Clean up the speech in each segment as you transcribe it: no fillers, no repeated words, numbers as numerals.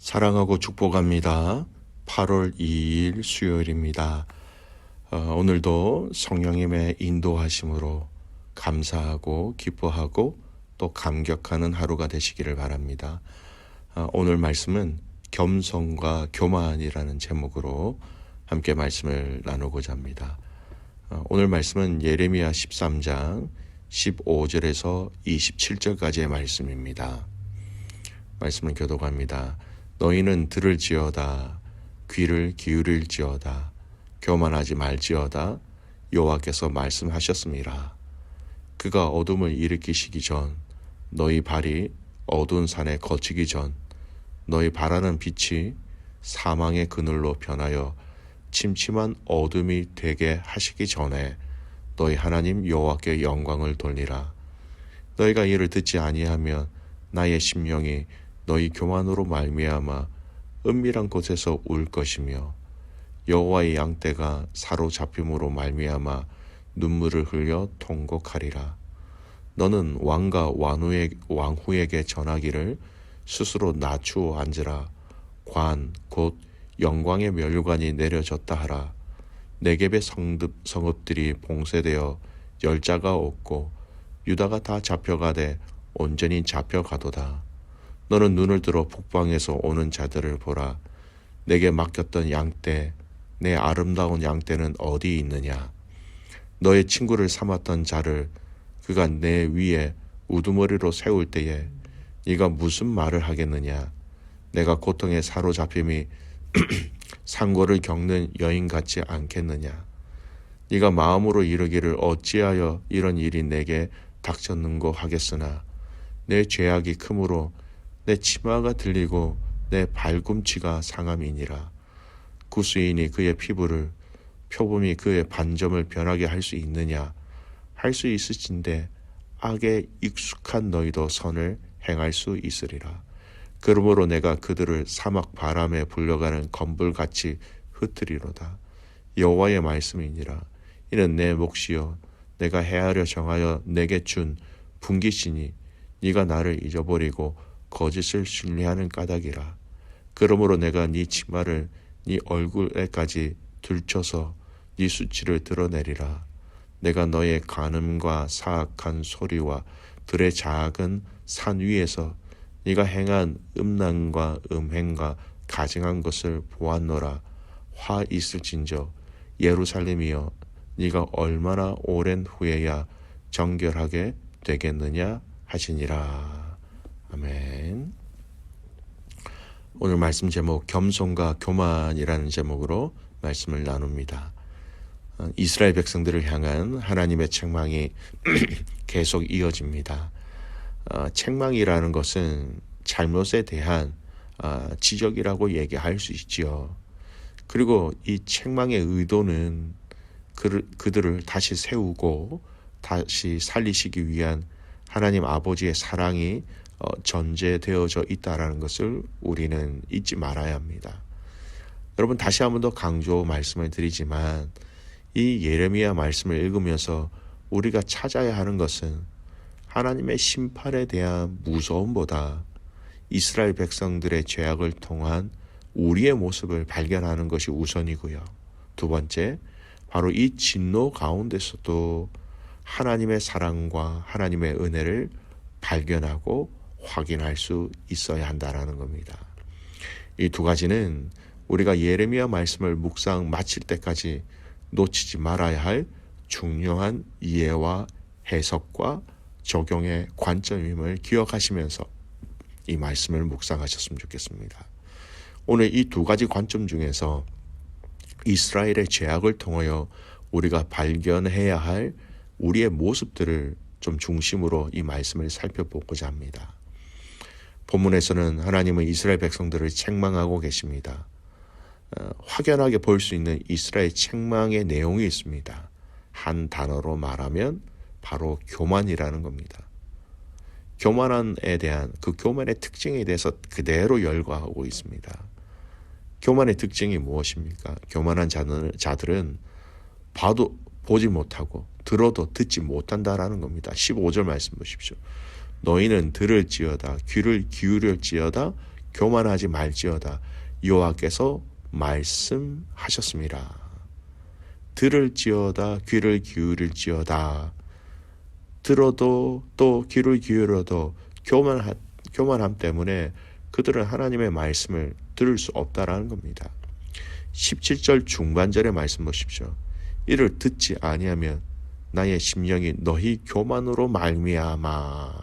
사랑하고 축복합니다. 8월 2일 수요일입니다. 오늘도 성령님의 인도하심으로 감사하고 기뻐하고 또 감격하는 하루가 되시기를 바랍니다. 오늘 말씀은 겸손과 교만이라는 제목으로 함께 말씀을 나누고자 합니다. 오늘 말씀은 예레미야 13장 15절에서 27절까지의 말씀입니다. 말씀을 교독합니다. 너희는 들을지어다 귀를 기울일지어다 교만하지 말지어다 여호와께서 말씀하셨습니다. 그가 어둠을 일으키시기 전 너희 발이 어두운 산에 거치기 전 너희 바라는 빛이 사망의 그늘로 변하여 침침한 어둠이 되게 하시기 전에 너희 하나님 여호와께 영광을 돌리라. 너희가 이를 듣지 아니하면 나의 심령이 너희 교만으로 말미암아 은밀한 곳에서 울 것이며 여호와의 양떼가 사로잡힘으로 말미암아 눈물을 흘려 통곡하리라. 너는 왕과 왕후에게 전하기를 스스로 낮추어 앉으라. 관 곧 영광의 멸관이 내려졌다 하라. 네겝의 성읍들이 봉쇄되어 열자가 없고 유다가 다 잡혀가되 온전히 잡혀가도다. 너는 눈을 들어 북방에서 오는 자들을 보라. 내게 맡겼던 양떼, 내 아름다운 양떼는 어디 있느냐? 너의 친구를 삼았던 자를 그가 내 위에 우두머리로 세울 때에 네가 무슨 말을 하겠느냐? 내가 고통에 사로잡힘이 상고를 겪는 여인 같지 않겠느냐? 네가 마음으로 이르기를 어찌하여 이런 일이 내게 닥쳤는고 하겠으나 내 죄악이 크므로 내 치마가 들리고 내 발꿈치가 상함이니라. 구수인이 그의 피부를 표범이 그의 반점을 변하게 할 수 있느냐? 할 수 있으신데 악에 익숙한 너희도 선을 행할 수 있으리라. 그러므로 내가 그들을 사막 바람에 불려가는 건불같이 흩트리로다. 여호와의 말씀이니라. 이는 내 몫이요 내가 헤아려 정하여 내게 준 분깃이니 네가 나를 잊어버리고 거짓을 신뢰하는 까닭이라. 그러므로 내가 네 치마를 네 얼굴에까지 들쳐서 네 수치를 드러내리라. 내가 너의 간음과 사악한 소리와 들의 작은 산 위에서 네가 행한 음란과 음행과 가증한 것을 보았노라. 화 있을진저 예루살렘이여 네가 얼마나 오랜 후에야 정결하게 되겠느냐 하시니라. 아멘. 오늘 말씀 제목 겸손과 교만이라는 제목으로 말씀을 나눕니다. 이스라엘 백성들을 향한 하나님의 책망이 계속 이어집니다. 책망이라는 것은 잘못에 대한 지적이라고 얘기할 수 있지요. 그리고 이 책망의 의도는 그들을 다시 세우고 다시 살리시기 위한 하나님 아버지의 사랑이 전제되어져 있다는 것을 우리는 잊지 말아야 합니다. 여러분, 다시 한 번 더 강조 말씀을 드리지만 이 예레미야 말씀을 읽으면서 우리가 찾아야 하는 것은 하나님의 심판에 대한 무서움보다 이스라엘 백성들의 죄악을 통한 우리의 모습을 발견하는 것이 우선이고요. 두 번째, 바로 이 진노 가운데서도 하나님의 사랑과 하나님의 은혜를 발견하고 확인할 수 있어야 한다는 겁니다. 이 두 가지는 우리가 예레미야 말씀을 묵상 마칠 때까지 놓치지 말아야 할 중요한 이해와 해석과 적용의 관점임을 기억하시면서 이 말씀을 묵상하셨으면 좋겠습니다. 오늘 이 두 가지 관점 중에서 이스라엘의 죄악을 통하여 우리가 발견해야 할 우리의 모습들을 좀 중심으로 이 말씀을 살펴보고자 합니다. 본문에서는 하나님은 이스라엘 백성들을 책망하고 계십니다. 확연하게 볼 수 있는 이스라엘 책망의 내용이 있습니다. 한 단어로 말하면 바로 교만이라는 겁니다. 교만에 대한 그 교만의 특징에 대해서 그대로 열거하고 있습니다. 교만의 특징이 무엇입니까? 교만한 자들은 봐도 보지 못하고 들어도 듣지 못한다라는 겁니다. 15절 말씀 보십시오. 너희는 들을지어다 귀를 기울일지어다 교만하지 말지어다 여호와께서 말씀하셨습니다. 들을지어다 귀를 기울일지어다. 들어도 또 귀를 기울여도 교만함 때문에 그들은 하나님의 말씀을 들을 수 없다라는 겁니다. 17절 중반절의 말씀 보십시오. 이를 듣지 아니하면 나의 심령이 너희 교만으로 말미암아.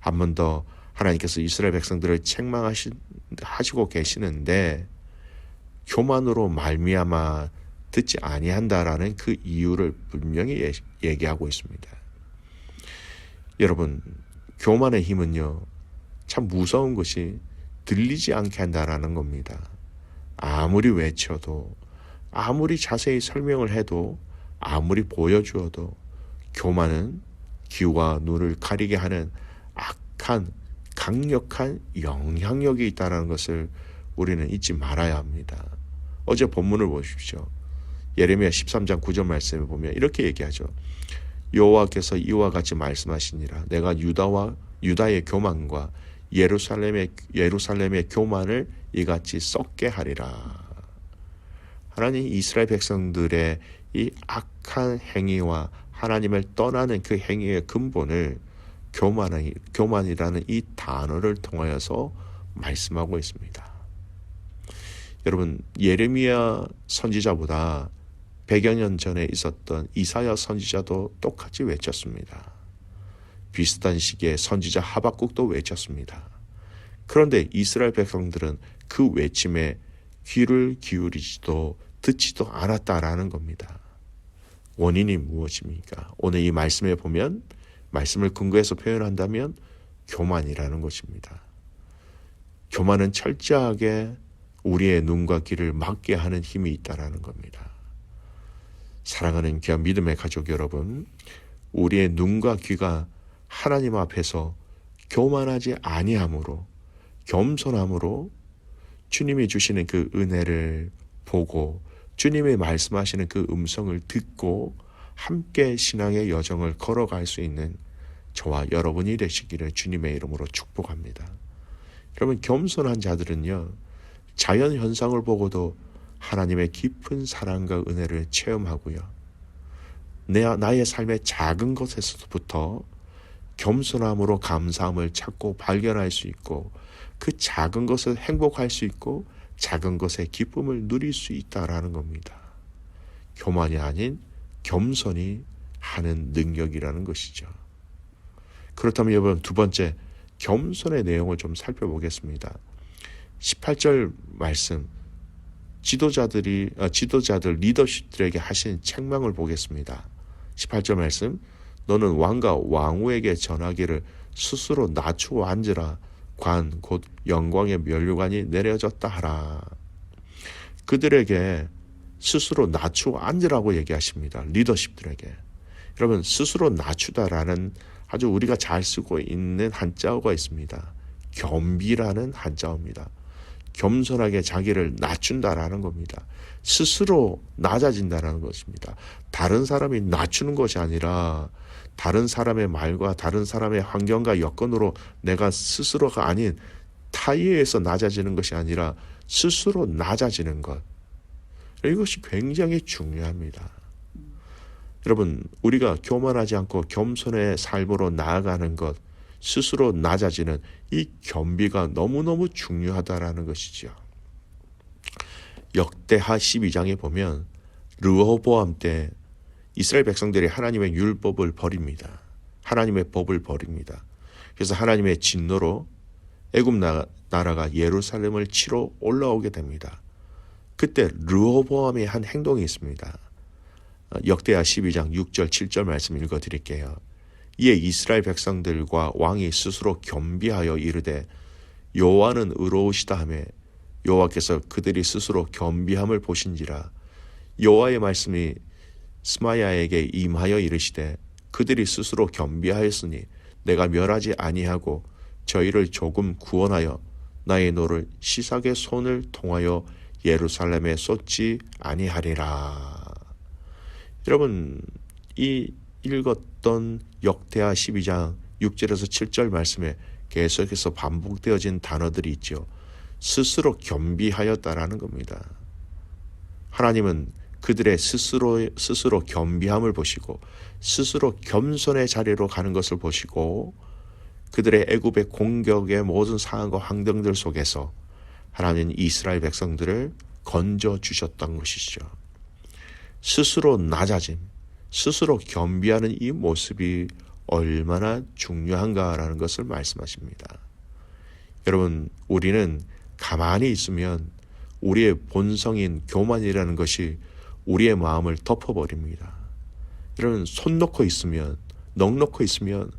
한 번 더 하나님께서 이스라엘 백성들을 책망하시고 계시는데 교만으로 말미암아 듣지 아니한다라는 그 이유를 분명히 얘기하고 있습니다. 여러분, 교만의 힘은요, 참 무서운 것이 들리지 않게 한다라는 겁니다. 아무리 외쳐도, 아무리 자세히 설명을 해도, 아무리 보여주어도 교만은 귀와 눈을 가리게 하는 악한 강력한 영향력이 있다는 것을 우리는 잊지 말아야 합니다. 어제 본문을 보십시오. 예레미야 13장 9절 말씀에 보면 이렇게 얘기하죠. 여호와께서 이와 같이 말씀하시니라. 내가 유다의 교만과 예루살렘의 교만을 이같이 썩게 하리라. 하나님 이스라엘 백성들의 이 악한 행위와 하나님을 떠나는 그 행위의 근본을 교만이라는 이 단어를 통하여서 말씀하고 있습니다. 여러분, 예레미야 선지자보다 100여 년 전에 있었던 이사야 선지자도 똑같이 외쳤습니다. 비슷한 시기에 선지자 하박국도 외쳤습니다. 그런데 이스라엘 백성들은 그 외침에 귀를 기울이지도 듣지도 않았다라는 겁니다. 원인이 무엇입니까? 오늘 이 말씀에 보면, 말씀을 근거해서 표현한다면 교만이라는 것입니다. 교만은 철저하게 우리의 눈과 귀를 막게 하는 힘이 있다라는 겁니다. 사랑하는 귀한 믿음의 가족 여러분, 우리의 눈과 귀가 하나님 앞에서 교만하지 아니함으로, 겸손함으로 주님이 주시는 그 은혜를 보고 주님이 말씀하시는 그 음성을 듣고 함께 신앙의 여정을 걸어갈 수 있는 저와 여러분이 되시기를 주님의 이름으로 축복합니다. 여러분, 겸손한 자들은요, 자연 현상을 보고도 하나님의 깊은 사랑과 은혜를 체험하고요, 나의 삶의 작은 것에서부터 겸손함으로 감사함을 찾고 발견할 수 있고, 그 작은 것을 행복할 수 있고 작은 것의 기쁨을 누릴 수 있다라는 겁니다. 교만이 아닌 겸손이 하는 능력이라는 것이죠. 그렇다면 여러분, 두 번째 겸손의 내용을 좀 살펴보겠습니다. 18절 말씀, 지도자들 리더십들에게 하신 책망을 보겠습니다. 18절 말씀, 너는 왕과 왕후에게 전하기를 스스로 낮추어 앉으라. 관 곧 영광의 면류관이 내려졌다 하라. 그들에게 스스로 낮추어 앉으라고 얘기하십니다. 리더십들에게. 여러분, 스스로 낮추다라는 아주 우리가 잘 쓰고 있는 한자어가 있습니다. 겸비라는 한자어입니다. 겸손하게 자기를 낮춘다라는 겁니다. 스스로 낮아진다라는 것입니다. 다른 사람이 낮추는 것이 아니라 다른 사람의 말과 다른 사람의 환경과 여건으로 내가 스스로가 아닌 타에 의해서 낮아지는 것이 아니라 스스로 낮아지는 것. 이것이 굉장히 중요합니다. 여러분, 우리가 교만하지 않고 겸손의 삶으로 나아가는 것, 스스로 낮아지는 이 겸비가 너무너무 중요하다라는 것이죠. 역대하 12장에 보면 르호보암 때 이스라엘 백성들이 하나님의 율법을 버립니다. 하나님의 법을 버립니다. 그래서 하나님의 진노로 애굽 나라가 예루살렘을 치러 올라오게 됩니다. 그때 르호보암의 한 행동이 있습니다. 역대하 12장 6절 7절 말씀 읽어드릴게요. 이에 이스라엘 백성들과 왕이 스스로 겸비하여 이르되 여호와는 의로우시다 하며 여호와께서 그들이 스스로 겸비함을 보신지라. 여호와의 말씀이 스마야에게 임하여 이르시되 그들이 스스로 겸비하였으니 내가 멸하지 아니하고 저희를 조금 구원하여 나의 노를 시삭의 손을 통하여 예루살렘에 쏟지 아니하리라. 여러분, 이 읽었던 역대하 12장 6절에서 7절 말씀에 계속해서 반복되어진 단어들이 있죠. 스스로 겸비하였다라는 겁니다. 하나님은 그들의 스스로 겸비함을 보시고 스스로 겸손의 자리로 가는 것을 보시고 그들의 애굽의 공격의 모든 상황과 환경들 속에서 하나님은 이스라엘 백성들을 건져 주셨던 것이죠. 스스로 낮아짐, 스스로 겸비하는 이 모습이 얼마나 중요한가라는 것을 말씀하십니다. 여러분, 우리는 가만히 있으면 우리의 본성인 교만이라는 것이 우리의 마음을 덮어버립니다. 여러분, 손 놓고 있으면, 넋 놓고 있으면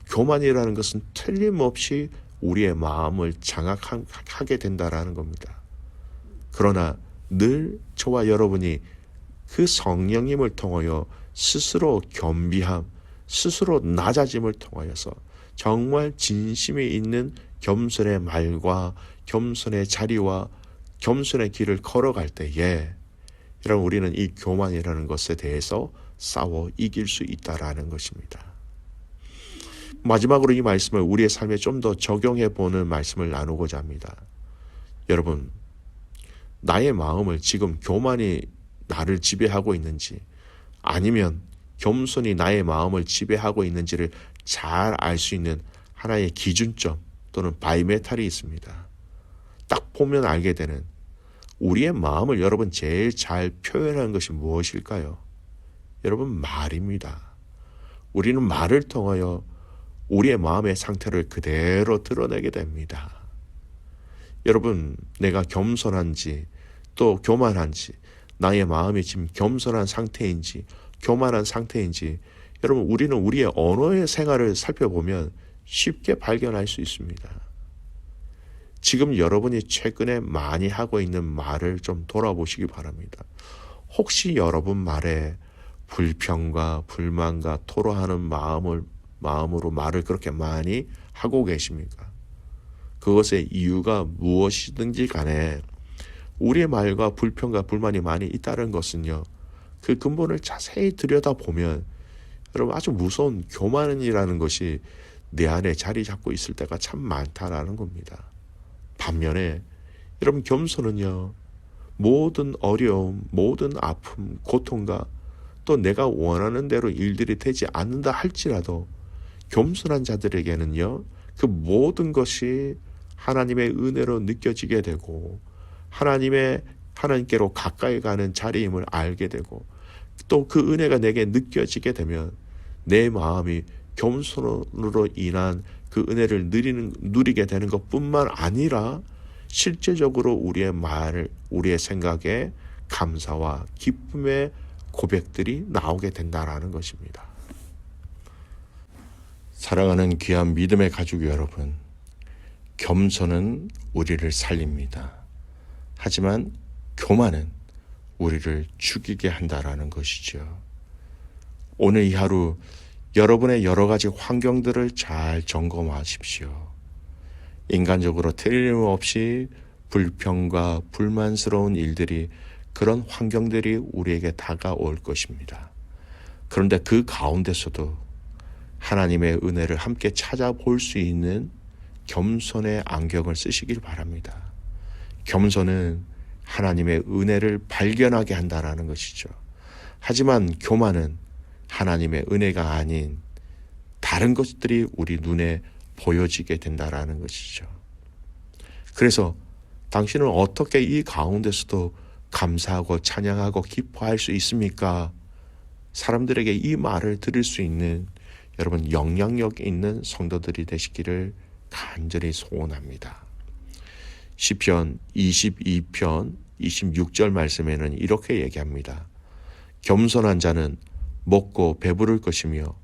교만이라는 것은 틀림없이 우리의 마음을 장악하게 된다라는 겁니다. 그러나 늘 저와 여러분이 그 성령님을 통하여 스스로 겸비함, 스스로 낮아짐을 통하여서 정말 진심이 있는 겸손의 말과 겸손의 자리와 겸손의 길을 걸어갈 때에 여러분, 우리는 이 교만이라는 것에 대해서 싸워 이길 수 있다라는 것입니다. 마지막으로 이 말씀을 우리의 삶에 좀 더 적용해 보는 말씀을 나누고자 합니다. 여러분, 나의 마음을 지금 교만이 나를 지배하고 있는지 아니면 겸손이 나의 마음을 지배하고 있는지를 잘 알 수 있는 하나의 기준점 또는 바이메탈이 있습니다. 딱 보면 알게 되는 우리의 마음을 여러분 제일 잘 표현하는 것이 무엇일까요? 여러분, 말입니다. 우리는 말을 통하여 우리의 마음의 상태를 그대로 드러내게 됩니다. 여러분, 내가 겸손한지 또 교만한지, 나의 마음이 지금 겸손한 상태인지 교만한 상태인지 여러분, 우리는 우리의 언어의 생활을 살펴보면 쉽게 발견할 수 있습니다. 지금 여러분이 최근에 많이 하고 있는 말을 좀 돌아보시기 바랍니다. 혹시 여러분 말에 불평과 불만과 토로하는 마음으로 말을 그렇게 많이 하고 계십니까? 그것의 이유가 무엇이든지 간에 우리의 말과 불평과 불만이 많이 있다는 것은요, 그 근본을 자세히 들여다보면 여러분 아주 무서운 교만이라는 것이 내 안에 자리 잡고 있을 때가 참 많다라는 겁니다. 반면에 여러분, 겸손은요, 모든 어려움, 모든 아픔, 고통과 또 내가 원하는 대로 일들이 되지 않는다 할지라도 겸손한 자들에게는요, 그 모든 것이 하나님의 은혜로 느껴지게 되고 하나님께로 가까이 가는 자리임을 알게 되고 또 그 은혜가 내게 느껴지게 되면 내 마음이 겸손으로 인한 그 은혜를 누리게 되는 것뿐만 아니라 실제적으로 우리의 말, 우리의 생각에 감사와 기쁨의 고백들이 나오게 된다라는 것입니다. 사랑하는 귀한 믿음의 가족 여러분, 겸손은 우리를 살립니다. 하지만 교만은 우리를 죽이게 한다라는 것이죠. 오늘 이 하루 여러분의 여러 가지 환경들을 잘 점검하십시오. 인간적으로 틀림없이 불평과 불만스러운 일들이, 그런 환경들이 우리에게 다가올 것입니다. 그런데 그 가운데서도 하나님의 은혜를 함께 찾아볼 수 있는 겸손의 안경을 쓰시길 바랍니다. 겸손은 하나님의 은혜를 발견하게 한다는 것이죠. 하지만 교만은 하나님의 은혜가 아닌 다른 것들이 우리 눈에 보여지게 된다는 것이죠. 그래서 당신은 어떻게 이 가운데서도 감사하고 찬양하고 기뻐할 수 있습니까? 사람들에게 이 말을 들을 수 있는 여러분, 영향력 있는 성도들이 되시기를 간절히 소원합니다. 시편 22편 26절 말씀에는 이렇게 얘기합니다. 겸손한 자는 먹고 배부를 것이며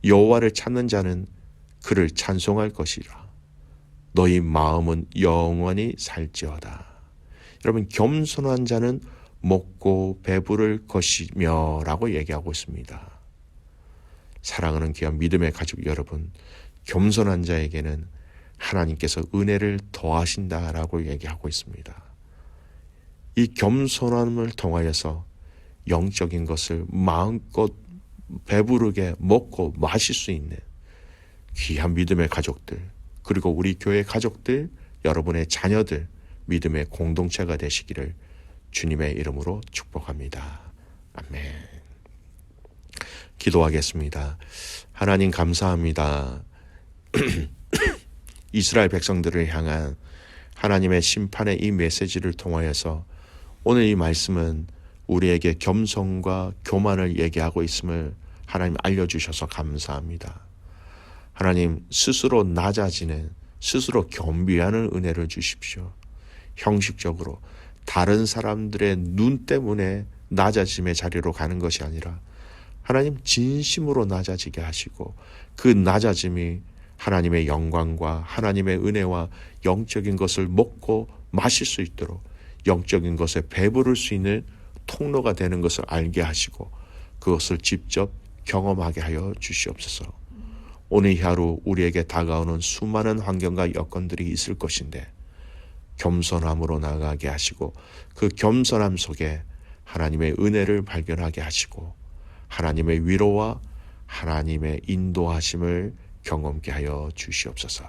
여호와를 찾는 자는 그를 찬송할 것이라. 너희 마음은 영원히 살지어다. 여러분, 겸손한 자는 먹고 배부를 것이며 라고 얘기하고 있습니다. 사랑하는 귀한 믿음의 가족 여러분, 겸손한 자에게는 하나님께서 은혜를 더하신다라고 얘기하고 있습니다. 이 겸손함을 통하여서 영적인 것을 마음껏 배부르게 먹고 마실 수 있는 귀한 믿음의 가족들, 그리고 우리 교회 가족들 여러분의 자녀들 믿음의 공동체가 되시기를 주님의 이름으로 축복합니다. 아멘. 기도하겠습니다. 하나님 감사합니다. 이스라엘 백성들을 향한 하나님의 심판의 이 메시지를 통하여서 오늘 이 말씀은 우리에게 겸손과 교만을 얘기하고 있음을 하나님 알려주셔서 감사합니다. 하나님 스스로 낮아지는, 스스로 겸비하는 은혜를 주십시오. 형식적으로 다른 사람들의 눈 때문에 낮아짐의 자리로 가는 것이 아니라 하나님 진심으로 낮아지게 하시고 그 낮아짐이 하나님의 영광과 하나님의 은혜와 영적인 것을 먹고 마실 수 있도록 영적인 것에 배부를 수 있는 통로가 되는 것을 알게 하시고 그것을 직접 경험하게 하여 주시옵소서. 오늘 하루 우리에게 다가오는 수많은 환경과 여건들이 있을 것인데 겸손함으로 나아가게 하시고 그 겸손함 속에 하나님의 은혜를 발견하게 하시고 하나님의 위로와 하나님의 인도하심을 경험케 하여 주시옵소서.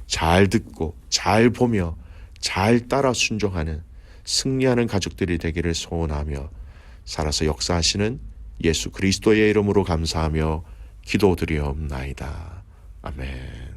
잘 듣고 잘 보며 잘 따라 순종하는 승리하는 가족들이 되기를 소원하며 살아서 역사하시는 예수 그리스도의 이름으로 감사하며 기도드리옵나이다. 아멘.